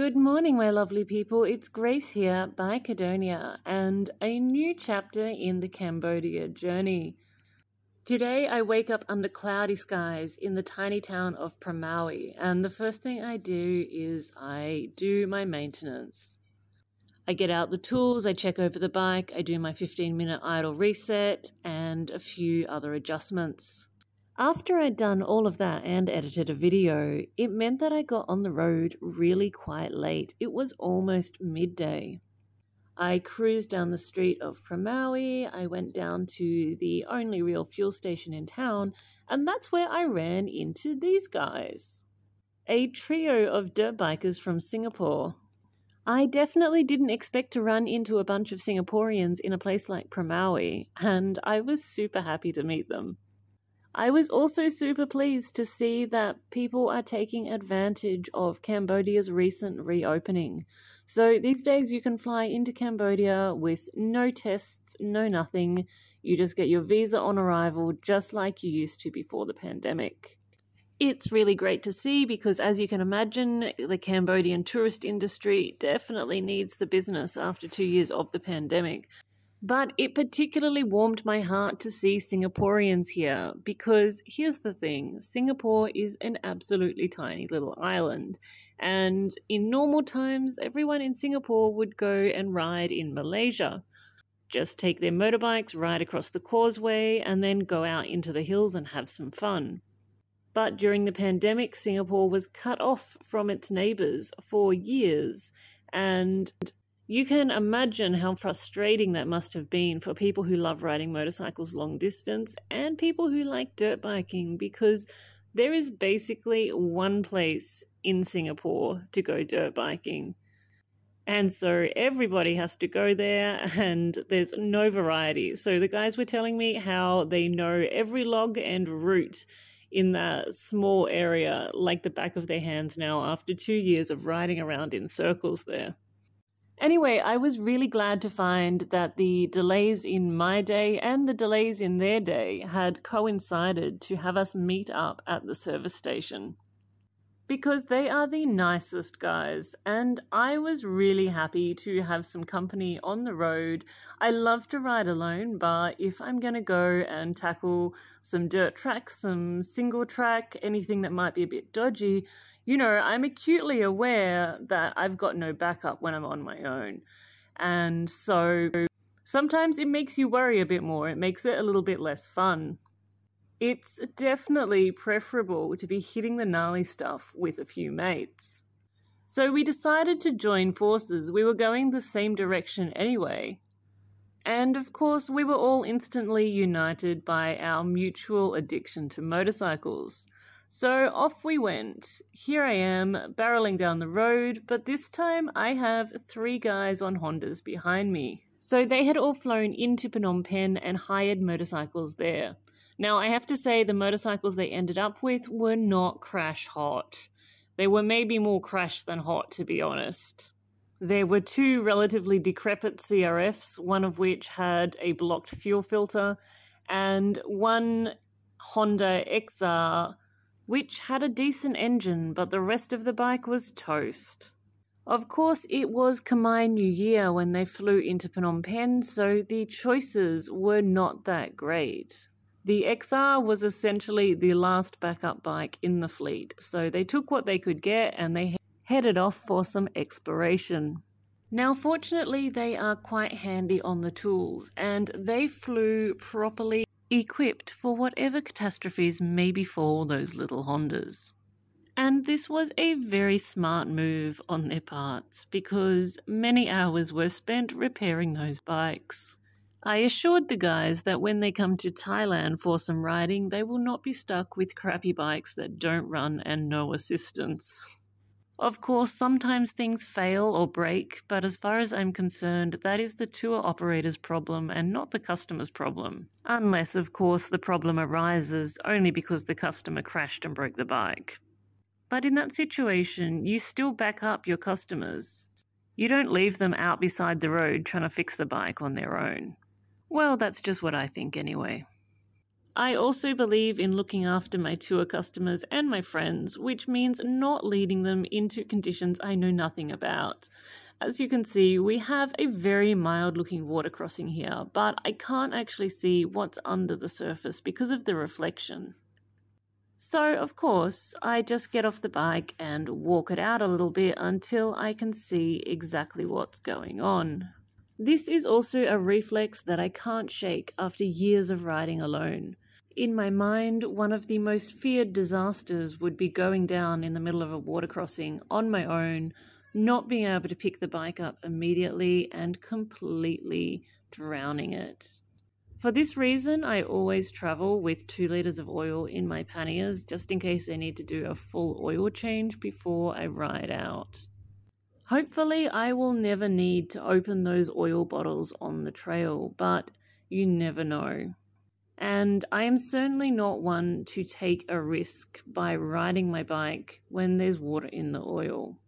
Good morning, my lovely people. It's Grace here by Cadonia and a new chapter in the Cambodia journey. Today I wake up under cloudy skies in the tiny town of Pramawi, and the first thing I do is I do my maintenance. I get out the tools, I check over the bike, I do my 15-minute idle reset and a few other adjustments. After I'd done all of that and edited a video, it meant that I got on the road really quite late. It was almost midday. I cruised down the street of Pramawi, I went down to the only real fuel station in town, and that's where I ran into these guys. A trio of dirt bikers from Singapore. I definitely didn't expect to run into a bunch of Singaporeans in a place like Pramawi, and I was super happy to meet them. I was also super pleased to see that people are taking advantage of Cambodia's recent reopening. So these days you can fly into Cambodia with no tests, no nothing. You just get your visa on arrival just like you used to before the pandemic. It's really great to see because, as you can imagine, the Cambodian tourist industry definitely needs the business after 2 years of the pandemic. But it particularly warmed my heart to see Singaporeans here because here's the thing, Singapore is an absolutely tiny little island, and in normal times everyone in Singapore would go and ride in Malaysia. Just take their motorbikes, ride across the causeway and then go out into the hills and have some fun. But during the pandemic, Singapore was cut off from its neighbours for years, and you can imagine how frustrating that must have been for people who love riding motorcycles long distance and people who like dirt biking, because there is basically one place in Singapore to go dirt biking. And so everybody has to go there and there's no variety. So the guys were telling me how they know every log and route in that small area like the back of their hands now after 2 years of riding around in circles there. Anyway, I was really glad to find that the delays in my day and the delays in their day had coincided to have us meet up at the service station. Because they are the nicest guys, and I was really happy to have some company on the road. I love to ride alone, but if I'm going to go and tackle some dirt tracks, some single track, anything that might be a bit dodgy, you know, I'm acutely aware that I've got no backup when I'm on my own. And so sometimes it makes you worry a bit more. It makes it a little bit less fun. It's definitely preferable to be hitting the gnarly stuff with a few mates. So we decided to join forces. We were going the same direction anyway. And of course, we were all instantly united by our mutual addiction to motorcycles. So off we went. Here I am, barreling down the road, but this time I have 3 guys on Hondas behind me. So they had all flown into Phnom Penh and hired motorcycles there. Now I have to say the motorcycles they ended up with were not crash hot. They were maybe more crash than hot, to be honest. There were 2 relatively decrepit CRFs, one of which had a blocked fuel filter, and one Honda XR which had a decent engine, but the rest of the bike was toast. Of course, it was Khmer New Year when they flew into Phnom Penh, so the choices were not that great. The XR was essentially the last backup bike in the fleet, so they took what they could get and they headed off for some exploration. Now, fortunately, they are quite handy on the tools, and they flew properly equipped for whatever catastrophes may befall those little Hondas. And this was a very smart move on their parts because many hours were spent repairing those bikes. I assured the guys that when they come to Thailand for some riding, they will not be stuck with crappy bikes that don't run and no assistance. Of course, sometimes things fail or break, but as far as I'm concerned, that is the tour operator's problem and not the customer's problem. Unless, of course, the problem arises only because the customer crashed and broke the bike. But in that situation, you still back up your customers. You don't leave them out beside the road trying to fix the bike on their own. Well, that's just what I think anyway. I also believe in looking after my tour customers and my friends, which means not leading them into conditions I know nothing about. As you can see, we have a very mild looking water crossing here, but I can't actually see what's under the surface because of the reflection. So, of course, I just get off the bike and walk it out a little bit until I can see exactly what's going on. This is also a reflex that I can't shake after years of riding alone. In my mind, one of the most feared disasters would be going down in the middle of a water crossing on my own, not being able to pick the bike up immediately and completely drowning it. For this reason, I always travel with 2 liters of oil in my panniers just in case I need to do a full oil change before I ride out. Hopefully, I will never need to open those oil bottles on the trail, but you never know. And I am certainly not one to take a risk by riding my bike when there's water in the oil.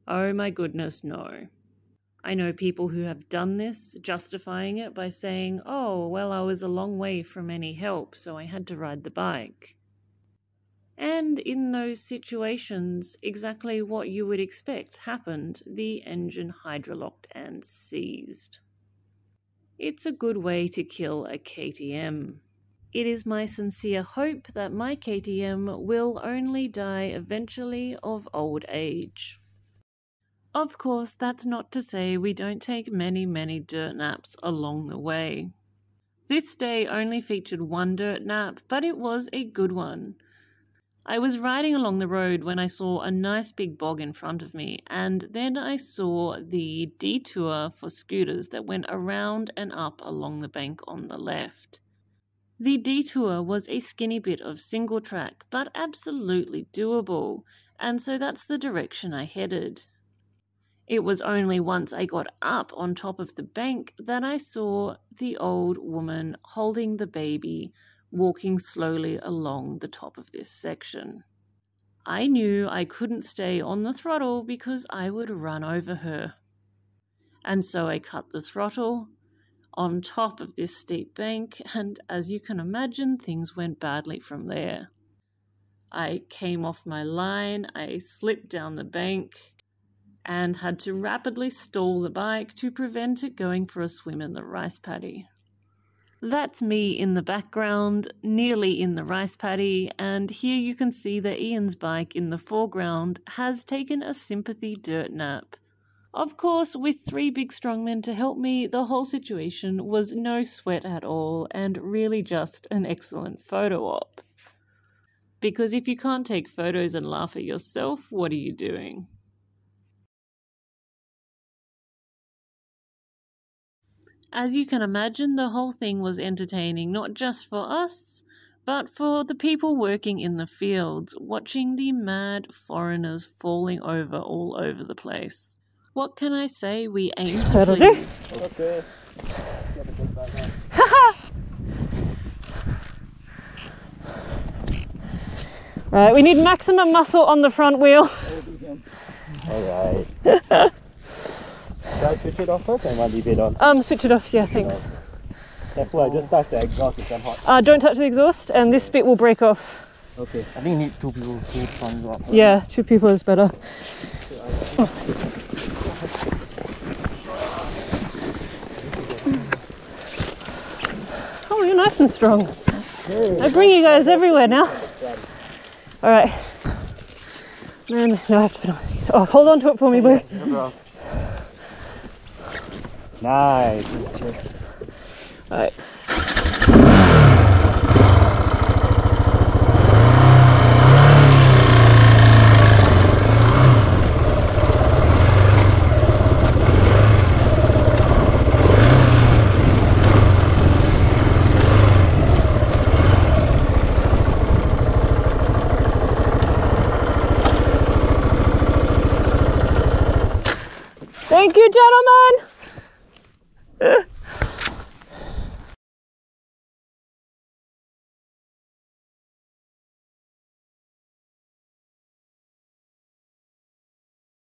Oh my goodness, no. I know people who have done this, justifying it by saying, oh, well, I was a long way from any help, so I had to ride the bike. And in those situations, exactly what you would expect happened. The engine hydrolocked and seized. It's a good way to kill a KTM. It is my sincere hope that my KTM will only die eventually of old age. Of course, that's not to say we don't take many dirt naps along the way. This day only featured one dirt nap, but it was a good one. I was riding along the road when I saw a nice big bog in front of me, and then I saw the detour for scooters that went around and up along the bank on the left. The detour was a skinny bit of single track, but absolutely doable, and so that's the direction I headed. It was only once I got up on top of the bank that I saw the old woman holding the baby, walking slowly along the top of this section. I knew I couldn't stay on the throttle because I would run over her. And so I cut the throttle on top of this steep bank, and as you can imagine, things went badly from there. I came off my line, I slipped down the bank, and had to rapidly stall the bike to prevent it going for a swim in the rice paddy. That's me in the background, nearly in the rice paddy, and here you can see that Ian's bike in the foreground has taken a sympathy dirt nap. Of course, with 3 big strong men to help me, the whole situation was no sweat at all and really just an excellent photo op. Because if you can't take photos and laugh at yourself, what are you doing? As you can imagine, the whole thing was entertaining, not just for us, but for the people working in the fields, watching the mad foreigners falling over all over the place. What can I say? We aim to please. Okay. Right, we need maximum muscle on the front wheel. Alright. Should I switch it off first or want to leave it on? Switch it off, yeah, thanks. Careful, I just touched the exhaust, it's hot. Don't touch the exhaust, and this bit will break off. Okay. I think you need 2 people, 2 thumbs up. Right? Yeah, 2 people is better. Oh, you're nice and strong. I bring you guys everywhere now. Alright. No, I have to put on. Oh, hold on to it for me, boy. Nice. Alright. Thank you, gentlemen.